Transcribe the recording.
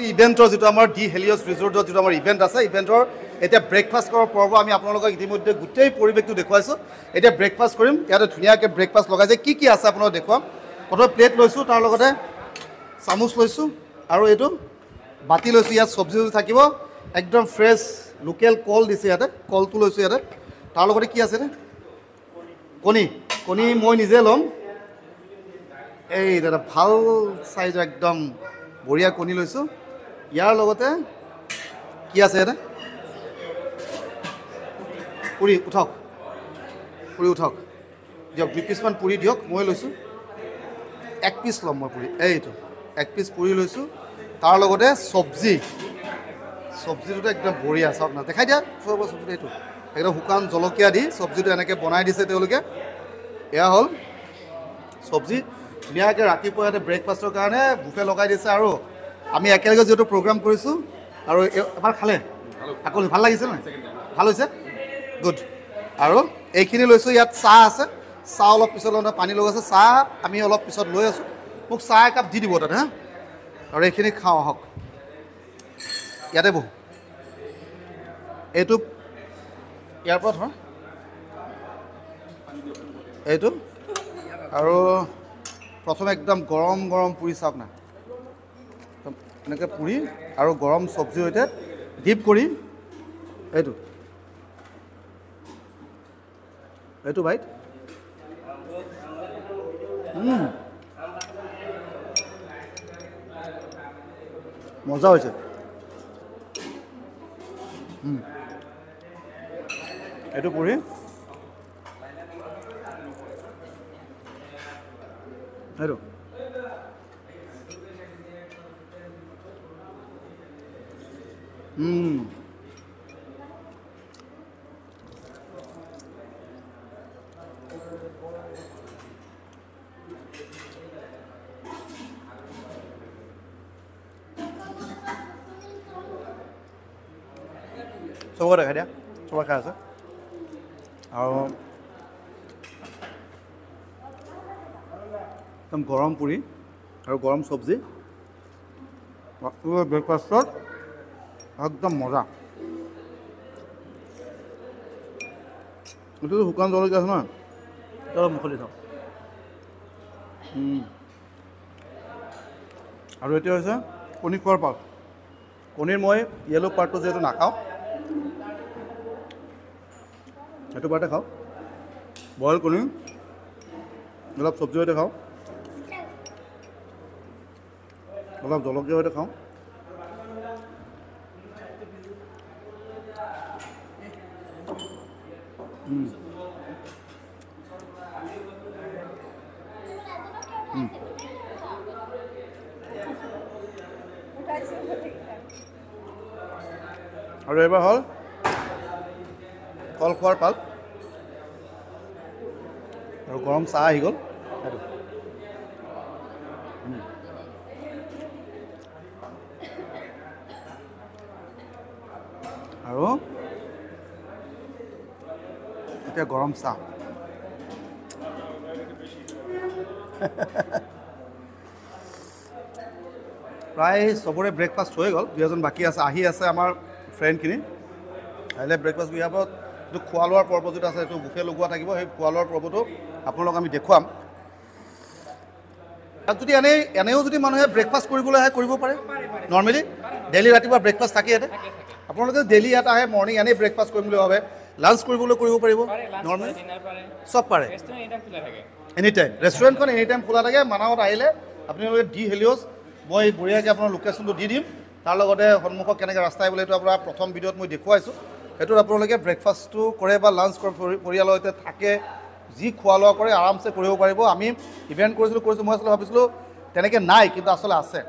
ইভেন্টৰ যেটো আমাৰ ডি হেলিয়ছ ৰিজৰ্টৰ যেটো আমাৰ ইভেন্ট আছে ইভেন্টৰ এতিয়া ব্ৰেকফাষ্ট কৰাৰ পৰ্ব আমি আপোনালোকক ইতিমধ্যে গোটেই পৰিৱেশটো দেখুৱাইছো এতিয়া ব্ৰেকফাষ্ট কৰিম ইয়াতে ধুনীয়াকৈ ব্ৰেকফাষ্ট লগাইছে কি আছে আপোনালোকক দেখুৱাম প্ৰথমে প্লেট লৈছো তাৰ লগতে চামুচ লৈছো আৰু এইটো বাতি লৈছো ইয়াত সবজি থাকিব একদম ফ্ৰেছ লোকেল কল দিছে ইয়াতে কলটো লৈছো ইয়াতে তাৰ লগতে কি আছে কণী মই নিজে ল'ম এই দাদা ভাল সাইজ একদম বঢ়িয়া কণী লৈছো ইয়াৰ লগতে কি আছে এটা পুৰি উঠক দিয়ক 2 পিছমান পুৰি দিয়ক মই লৈছো 1 পিছ লম মই পুৰি এইটো 1 পিছ পুৰি লৈছো তাৰ লগতে সবজিটো একদম বঢ়িয়া চাওক না দেখাই দিয়া সবজি এইটো একদম শুকান জলকীয়া দি সবজিটো এনেকৈ বনাই দিছে তেওঁলোকে এয়া হ'ল সবজি ধুনীয়াকৈ ৰাতিপুৱা ইয়াতে ব্ৰেকফাষ্টৰ কাৰণে বুফে লগাই দিছে আৰু আমি একেলগে যেটো প্ৰগ্ৰাম কৰিছো আৰু এবাৰ খালে আকৌ ভাল লাগিছে না ভাল হৈছে গুড আৰু এইখিনি লৈছো ইয়াত চাহ আছে চাহ অলপ পিছত লওঁতে পানী লগাইছে চাহ আমি অলপ পিছত লৈ আছো মোক চাহ একাপ দি দিব তাত হা আৰু এইখিনি খাওঁ হওক ইয়াতে বহু এইটো ইয়াৰ পৰা ধৰ এইটো আৰু প্ৰথমে একদম গৰম পুৰি চাওক না এনেকৈ পুৰি আৰু গৰম সবজি সৈতে ডিপ কৰি এইটো বাইট মজা হৈছে এইটো পুৰি এইটো চবকে দেখাই দিয়া চবকে খাই আছে আৰু একদম গৰম পুৰি আৰু গৰম সবজি ব্ৰেকফাষ্টত একদম মজা এইটো শুকান জলকীয়া আছে নহয় অলপ মুখলি চাওক আৰু এতিয়া হৈছে কণী খোৱাৰ পাত কণীৰ মই য়েলো পাৰ্টটো যিহেতু নাখাওঁ সেইটো পাৰ্টে খাওঁ বইল কণী অলপ চব্জি সৈতে খাওঁ অলপ জলকীয়া সৈতে খাওঁ আৰু এবাৰ হ'ল কল খোৱাৰ পাল আৰু গৰম চাহ আহি গ'ল আৰু এতিয়া গৰম চাহ প্ৰায় চবৰে ব্ৰেকফাষ্ট হৈ গ'ল 2জন বাকী আছে আহি আছে আমাৰ ফ্ৰেণ্ডখিনি আহিলে ব্ৰেকফাষ্ট বিহাবত যিটো খোৱা লোৱাৰ পৰ্ব যিটো আছে সেইটো বুফে লগোৱা থাকিব সেই খোৱা লোৱাৰ পৰ্বটো আপোনালোকক আমি দেখুৱাম তাত যদি এনেও যদি মানুহে ব্ৰেকফাষ্ট কৰিবলৈ আহে কৰিব পাৰে নৰ্মেলি ডেইলি ৰাতিপুৱা ব্ৰেকফাষ্ট থাকে ইয়াতে আপোনালোকে ডেইলি ইয়াত আহে মৰ্ণিং এনেই ব্ৰেকফাষ্ট কৰিম বুলি ভাবে লাঞ্চ কৰিবলৈ কৰিব পাৰিব নৰ্মেলি চব পাৰে এনি টাইম ৰেষ্টুৰেণ্টখন এনি টাইম খোলা থাকে মানাহত আহিলে আপোনালোকে ডি হেলিয়ছ মই বঢ়িয়াকৈ আপোনাৰ লোকেশ্যনটো দি দিম তাৰ লগতে সন্মুখত কেনেকৈ ৰাস্তা আহিবলৈ এইটো আপোনাৰ প্ৰথম ভিডিঅ'ত মই দেখুৱাইছোঁ সেইটোত আপোনালোকে ব্ৰেকফাষ্টটো কৰে বা লাঞ্চ কৰে পৰিয়ালৰ সৈতে থাকে যি খোৱা লোৱা কৰে আৰামছে কৰিব পাৰিব আমি ইভেণ্ট কৰিছিলোঁ মই আচলতে ভাবিছিলোঁ তেনেকৈ নাই কিন্তু আচলতে আছে